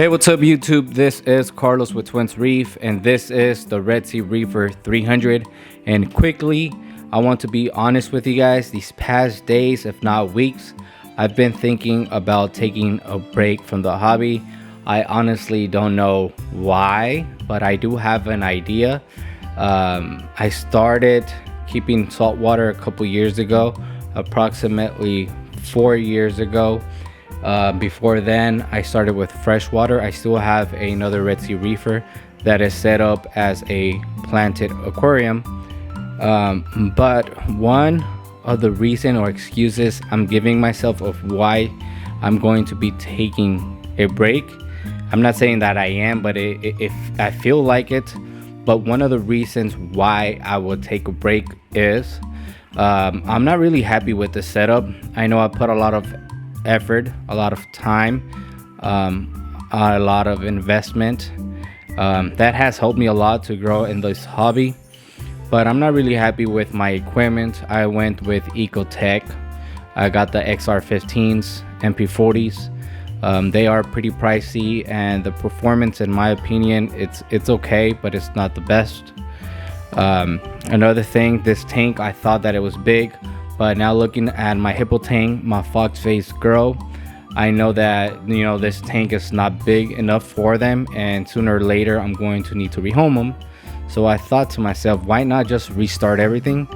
Hey, what's up YouTube? This is Carlos with Twins Reef, and this is the Red Sea Reefer 300. And quickly, I want to be honest with you guys. These past days, if not weeks, I've been thinking about taking a break from the hobby. I honestly don't know why, but I do have an idea. I started keeping saltwater a couple years ago, approximately 4 years ago. Before then, I started with freshwater. I still have another Red Sea Reefer that is set up as a planted aquarium. But one of the reason or excuses I'm giving myself of why I'm going to be taking a break, I'm not saying that I am, but if I feel like it. But one of the reasons why I will take a break is I'm not really happy with the setup. I know I put a lot of effort, a lot of time, a lot of investment that has helped me a lot to grow in this hobby, but I'm not really happy with my equipment. I went with Ecotech. I got the XR15s, MP40s. They are pretty pricey, and the performance, in my opinion, it's okay, but it's not the best. Another thing, this tank, I thought that it was big, but now looking at my hippo tank, my fox face girl, I know that this tank is not big enough for them, and sooner or later I'm going to need to rehome them. So I thought to myself, why not just restart everything,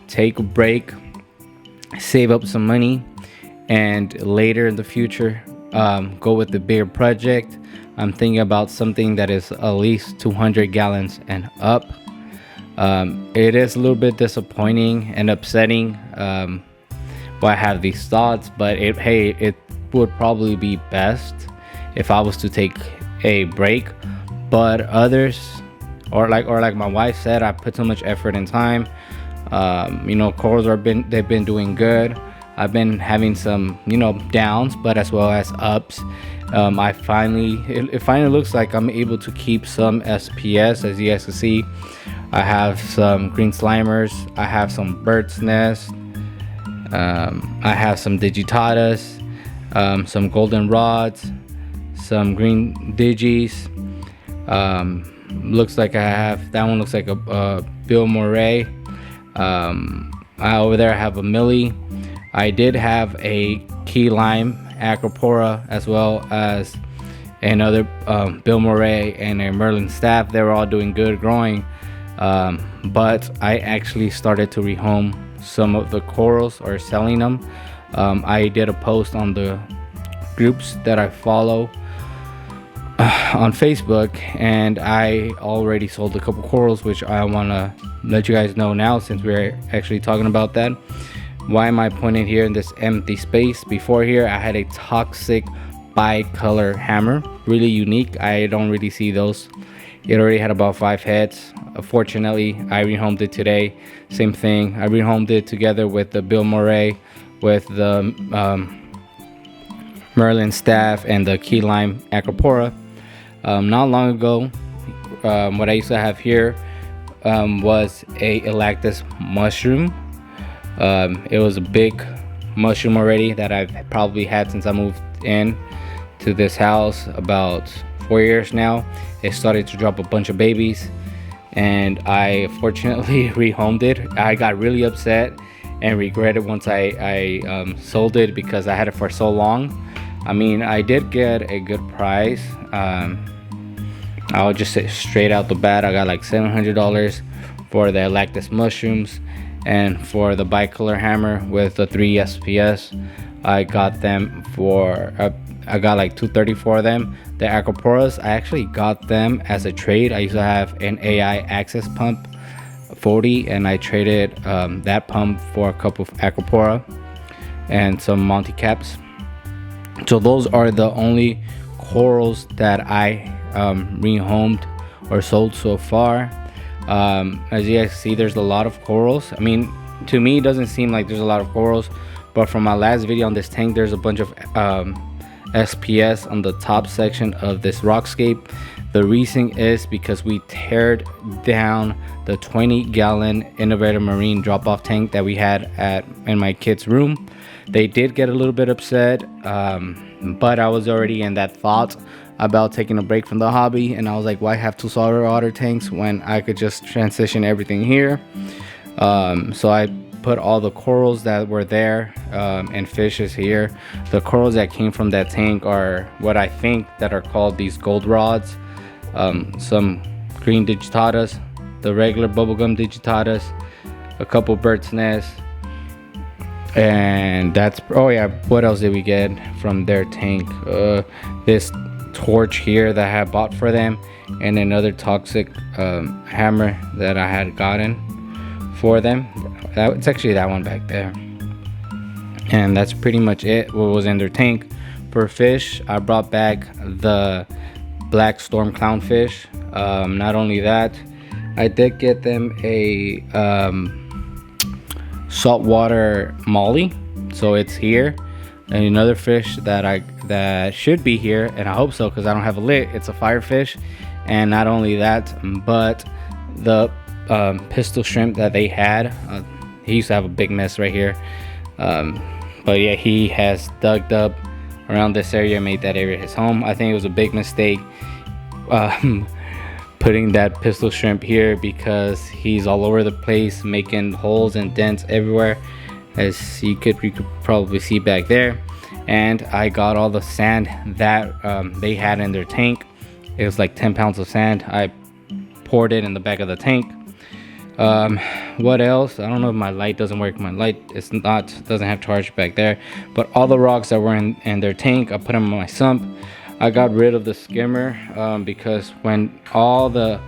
take a break, save up some money, and later in the future go with the bigger project. I'm thinking about something that is at least 200 gallons and up. It is a little bit disappointing and upsetting why I have these thoughts, but it would probably be best if I was to take a break. But others, or like my wife said, I put so much effort and time. Corals they've been doing good. I've been having some downs, but as well as ups. It finally looks like I'm able to keep some SPS, as you guys can see. I have some green slimers, I have some bird's nest, I have some digitatas, some golden rods, some green digis. Looks like I have, that one looks like a Bill Murray. Over there I have a Millie. I did have a key lime acropora, as well as another Bill Murray and a Merlin staff. They were all doing good growing. But I actually started to rehome some of the corals, or selling them. I did a post on the groups that I follow on Facebook, and I already sold a couple corals, which I want to let you guys know now, since we're actually talking about that. Why am I pointing here in this empty space? Before here I had a toxic bicolor hammer, really unique. I don't really see those. It already had about 5 heads. Fortunately, I rehomed it today. Same thing, I rehomed it together with the Bill Murray, with the Merlin staff, and the key lime acropora. Not long ago, what I used to have here was a Elactis mushroom. It was a big mushroom already that I've probably had since I moved in to this house about 4 years now. It started to drop a bunch of babies, and I fortunately rehomed it. I got really upset and regretted once I sold it, because I had it for so long. I mean, I did get a good price. I'll just say straight out the bat, I got like $700 for the Elactis mushrooms, and for the bicolor hammer with the 3 SPS, I got them for I got like $230 for them. The acroporas, I actually got them as a trade. I used to have an AI Access pump 40, and I traded that pump for a couple of acropora and some Monty caps. So those are the only corals that I rehomed or sold so far. As you guys see, there's a lot of corals. I mean, to me it doesn't seem like there's a lot of corals, but from my last video on this tank, there's a bunch of SPS on the top section of this Rockscape. The reason is because we teared down the 20-gallon Innovator Marine drop-off tank that we had in my kids' room. They did get a little bit upset, but I was already in that thought about taking a break from the hobby, and I was like, why have two saltwater tanks when I could just transition everything here? So I put all the corals that were there, and fishes here. The corals that came from that tank are what I think that are called these gold rods, some green digitatas, the regular bubblegum digitatas, a couple bird's nests, and that's, oh yeah, what else did we get from their tank? This torch here that I had bought for them, and another toxic hammer that I had gotten for them. It's actually that one back there. And that's pretty much it, what was in their tank. For fish, I brought back the black storm clownfish. Not only that, I did get them a saltwater molly, so it's here. And another fish that should be here, and I hope so because I don't have a lid, it's a firefish. And not only that, but the pistol shrimp that they had, he used to have a big mess right here, but yeah, he has dug up around this area, made that area his home. I think it was a big mistake putting that pistol shrimp here, because he's all over the place making holes and dents everywhere, as you could probably see back there. And I got all the sand that they had in their tank. It was like 10 pounds of sand. I poured it in the back of the tank. What else? I don't know if my light doesn't work. My light doesn't have charge back there. But all the rocks that were in their tank, I put them in my sump. I got rid of the skimmer because when all the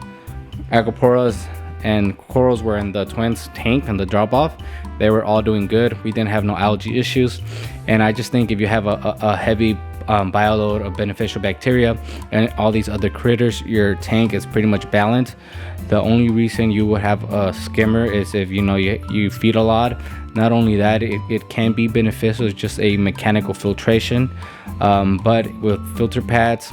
acroporas and corals were in the twins tank and the drop off, they were all doing good. We didn't have no algae issues. And I just think if you have a heavy bioload of beneficial bacteria and all these other critters, your tank is pretty much balanced. The only reason you would have a skimmer is if you feed a lot. Not only that, it can be beneficial, it's just a mechanical filtration, but with filter pads,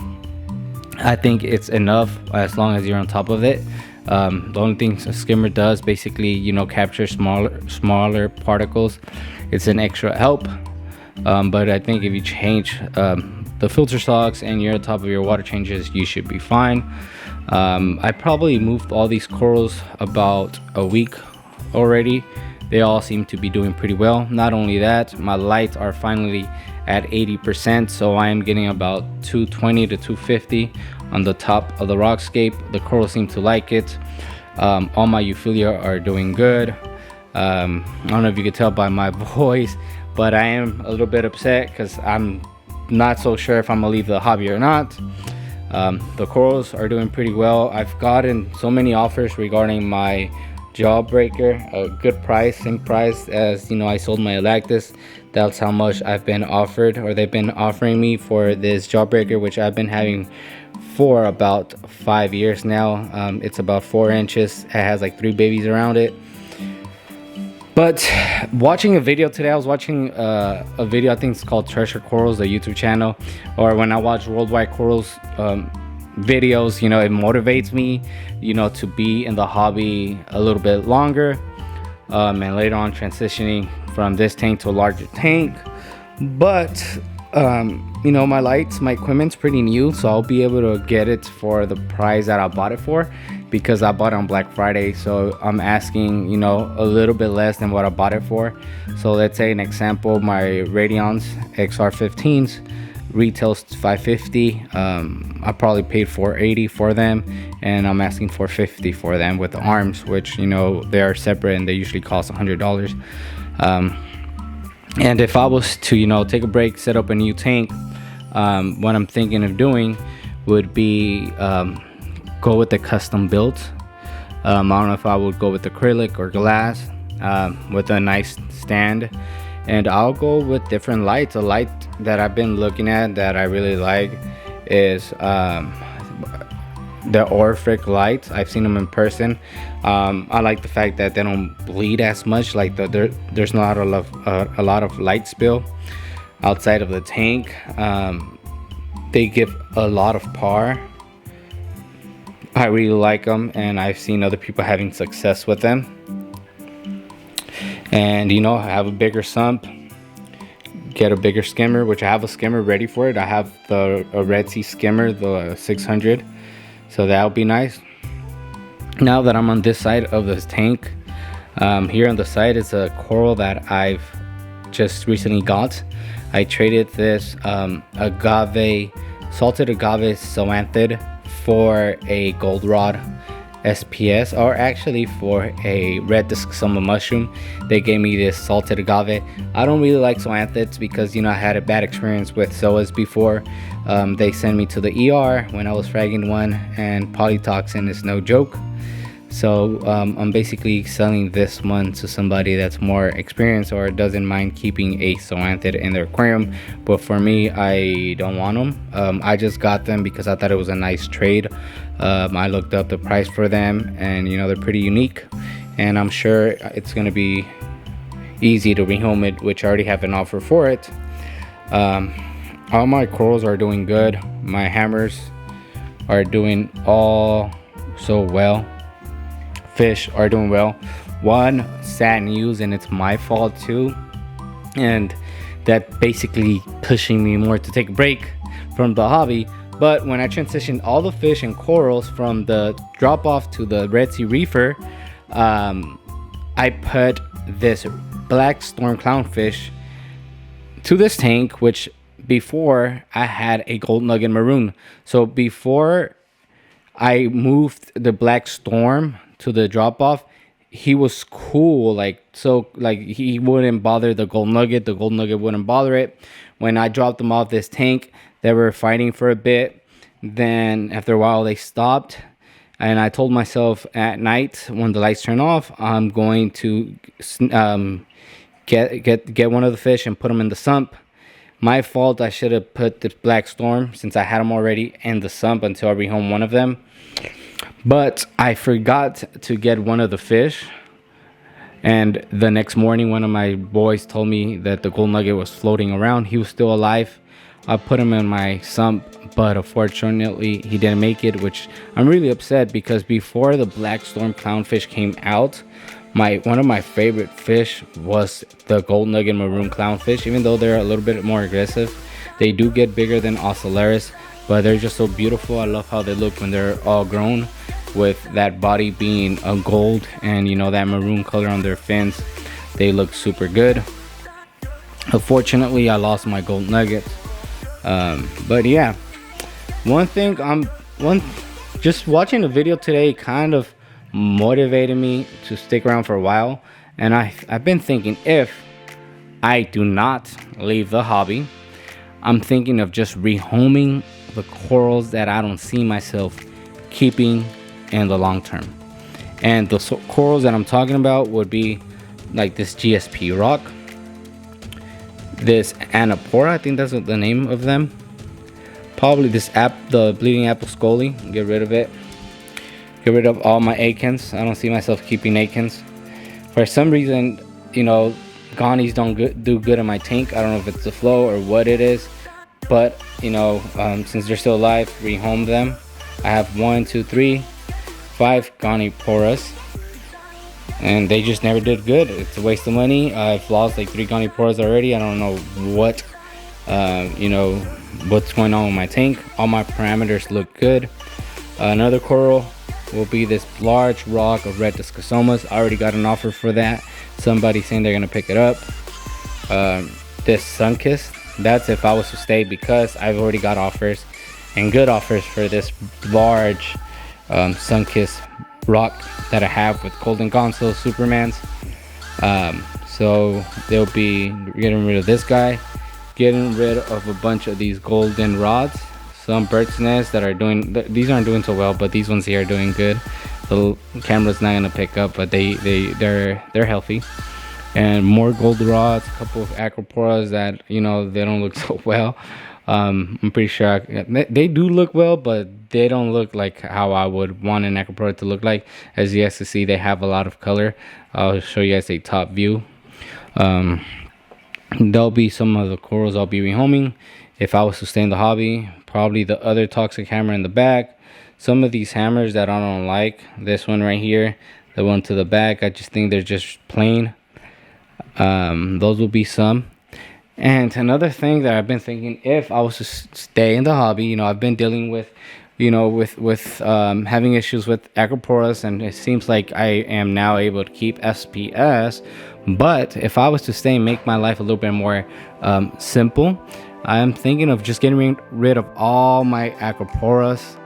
I think it's enough as long as you're on top of it. The only thing a skimmer does, basically, capture smaller particles. It's an extra help, but I think if you change the filter socks and you're on top of your water changes, you should be fine. I probably moved all these corals about a week already. They all seem to be doing pretty well. Not only that, my lights are finally at 80%, so I am getting about 220 to 250 on the top of the Rockscape. The corals seem to like it. All my Euphilia are doing good. I don't know if you could tell by my voice, but I am a little bit upset because I'm not so sure if I'm gonna leave the hobby or not. The corals are doing pretty well. I've gotten so many offers regarding my jawbreaker, a good price, same price as I sold my Alactus. That's how much I've been offered, or they've been offering me for this jawbreaker, which I've been having for about 5 years now. It's about 4 inches. It has like 3 babies around it. But watching a video today, I was watching a video, I think it's called Treasure Corals, the YouTube channel, or when I watch Worldwide Corals videos, it motivates me, to be in the hobby a little bit longer, and later on transitioning from this tank to a larger tank. But my lights, my equipment's pretty new, so I'll be able to get it for the price that I bought it for, because I bought it on Black Friday. So I'm asking a little bit less than what I bought it for. So let's say an example, my Radions XR15s retails $550. I probably paid $480 for them, and I'm asking $450 for them with the arms, which they are separate and they usually cost $100. And if I was to take a break, set up a new tank, what I'm thinking of doing would be go with the custom built. I don't know if I would go with acrylic or glass with a nice stand. And I'll go with different lights. A light that I've been looking at that I really like is the Orphic lights. I've seen them in person. I like the fact that they don't bleed as much. Like there's not a lot of light spill outside of the tank. They give a lot of power. I really like them, and I've seen other people having success with them. And I have a bigger sump. get a bigger skimmer, which I have a skimmer ready for it. I have a Red Sea skimmer, the 600, so that'll be nice. Now that I'm on this side of this tank, here on the side is a coral that I've just recently got. I traded this agave, salted agave zoanthid for a gold rod SPS, or actually for a red discosoma mushroom. They gave me this salted agave. I don't really like zoanthids because, you know, I had a bad experience with zoas before. They sent me to the ER when I was fragging one, and polytoxin is no joke. So I'm basically selling this one to somebody that's more experienced or doesn't mind keeping a zoanthid in their aquarium. But for me, I don't want them. I just got them because I thought it was a nice trade. I looked up the price for them, and you know, they're pretty unique, and I'm sure it's gonna be easy to rehome it, which I already have an offer for it. All my corals are doing good. My hammers are doing all so well. Fish are doing well. One sad news, and it's my fault too, and that basically pushing me more to take a break from the hobby. But when I transitioned all the fish and corals from the drop off to the Red Sea Reefer, I put this black storm clownfish to this tank, which before I had a gold nugget maroon. So before I moved the black storm to the drop off, he was cool, like he wouldn't bother the gold nugget wouldn't bother it. When I dropped them off this tank, they were fighting for a bit. Then after a while they stopped, and I told myself at night when the lights turn off, I'm going to get one of the fish and put them in the sump. My fault. I should have put the black storm, since I had them already, in the sump until I rehome one of them. But I forgot to get one of the fish, and the next morning one of my boys told me that the gold nugget was floating around. He was still alive. I put him in my sump, but unfortunately he didn't make it, which I'm really upset, because before the black storm clownfish came out, one of my favorite fish was the gold nugget maroon clownfish. Even though they're a little bit more aggressive, they do get bigger than ocellaris, but they're just so beautiful. I love how they look when they're all grown, with that body being a gold and, you know, that maroon color on their fins. They look super good. Unfortunately, I lost my gold nuggets. But yeah, just watching the video today kind of motivated me to stick around for a while. And I've been thinking, if I do not leave the hobby, I'm thinking of just rehoming the corals that I don't see myself keeping in the long term. And the corals that I'm talking about would be like this GSP rock, this Anapora, I think that's the name of them, probably this the bleeding apple scully. Get rid of it. Get rid of all my akins. I don't see myself keeping akins. For some reason, you know, Gonnies don't do good in my tank. I don't know if it's the flow or what it is, but you know, since they're still alive, rehome them. I have 5 Gonniporas, and they just never did good. It's a waste of money. I've lost like 3 Gonniporas already. I don't know what, you know, what's going on with my tank. All my parameters look good. Another coral will be this large rock of red discosomas. I already got an offer for that. Somebody saying they're gonna pick it up. This Sunkist, that's if I was to stay, because I've already got offers, and good offers, for this large Sunkist rock that I have with Golden Gonzo Supermans. So they'll be getting rid of this guy, getting rid of a bunch of these golden rods, some bird's nests that are doing, these aren't doing so well, but these ones here are doing good. The camera's not gonna pick up, but they're healthy. And more gold rods, a couple of acroporas that, you know, they don't look so well. I'm pretty sure they do look well, but they don't look like how I would want an acropora to look like. As you guys can see, they have a lot of color. I'll show you guys a top view. There'll be some of the corals I'll be rehoming if I was to stay in the hobby. Probably the other toxic hammer in the back. Some of these hammers that I don't like, this one right here, the one to the back, I just think they're just plain. Those will be some. And another thing that I've been thinking, if I was to stay in the hobby, I've been dealing with, having issues with acroporas, and it seems like I am now able to keep SPS. But if I was to stay and make my life a little bit more simple, I'm thinking of just getting rid of all my acroporas,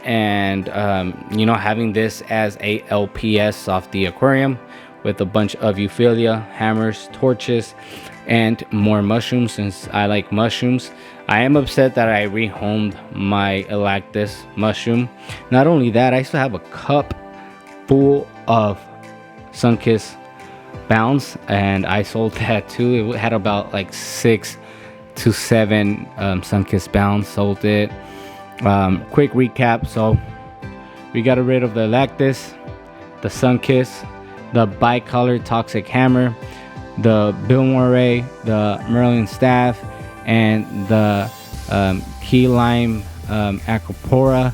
and having this as a LPS off the aquarium with a bunch of Euphilia, hammers, torches, and more mushrooms, since I like mushrooms. I am upset that I rehomed my Elactis mushroom. Not only that, I still have a cup full of Sunkiss bounce, and I sold that too. It had about like 6 to 7 Sunkiss bounce. Sold it. Quick recap. So we got rid of the Elactis, the Sunkiss, the bicolor toxic hammer, the Bill Murray, the Merlin staff, and the key lime acropora,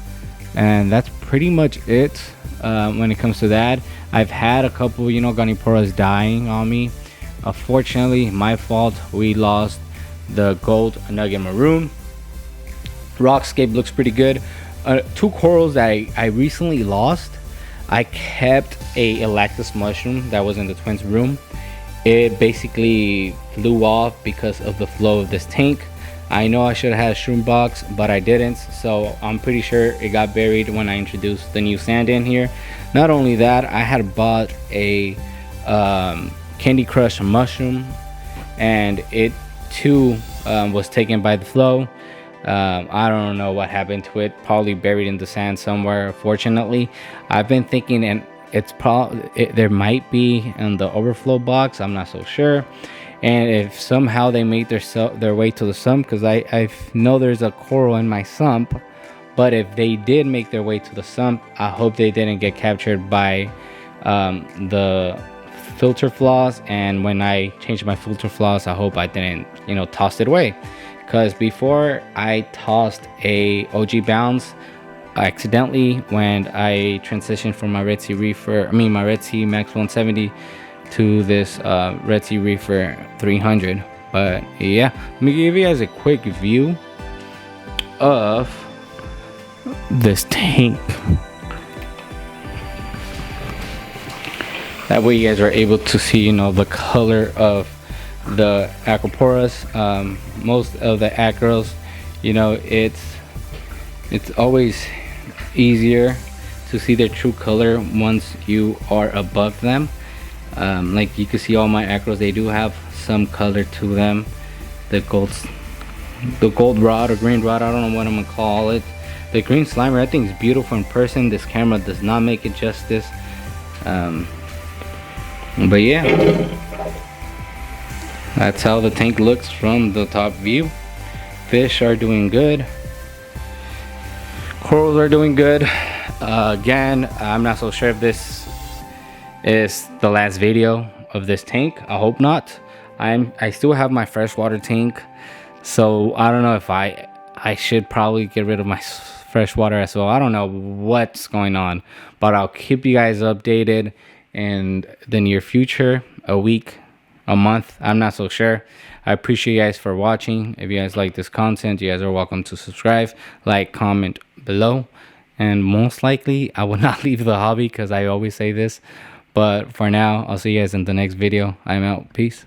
and that's pretty much it. When it comes to that, I've had a couple goniporas dying on me. Unfortunately, my fault. We lost the gold Nugget maroon. Rockscape looks pretty good. 2 corals that I recently lost. I kept a Elactis mushroom that was in the twins room. It basically flew off because of the flow of this tank. I know I should have had a shroom box, but I didn't, so I'm pretty sure it got buried when I introduced the new sand in here. Not only that, I had bought a Candy Crush mushroom, and it too was taken by the flow. I don't know what happened to it. Probably buried in the sand somewhere. Fortunately, I've been thinking, and it's probably there might be in the overflow box. I'm not so sure. And if somehow they made their way to the sump, because I know there's a coral in my sump, but if they did make their way to the sump, I hope they didn't get captured by the filter flaws. And when I changed my filter flaws, I hope I didn't toss it away, because before I tossed a OG bounce accidentally when I transitioned from my Red Sea Reefer, my Red Sea Max 170 to this Red Sea Reefer 300. But yeah, let me give you guys a quick view of this tank. That way you guys are able to see the color of the acroporas. Most of the acros, it's always easier to see their true color once you are above them. Like you can see all my acros, they do have some color to them. The gold rod or green rod, I don't know what I'm gonna call it. The green slimer, I think is beautiful in person. This camera does not make it justice. But yeah, that's how the tank looks from the top view. Fish are doing good. Corals are doing good. Again, I'm not so sure if this is the last video of this tank. I hope not. I still have my freshwater tank, so I don't know if I should probably get rid of my freshwater as well. I don't know what's going on, but I'll keep you guys updated in the near future, a week, a month, I'm not so sure. I appreciate you guys for watching. If you guys like this content, you guys are welcome to subscribe, like, comment below, and most likely I will not leave the hobby, because I always say this. But for now, I'll see you guys in the next video. I'm out. Peace.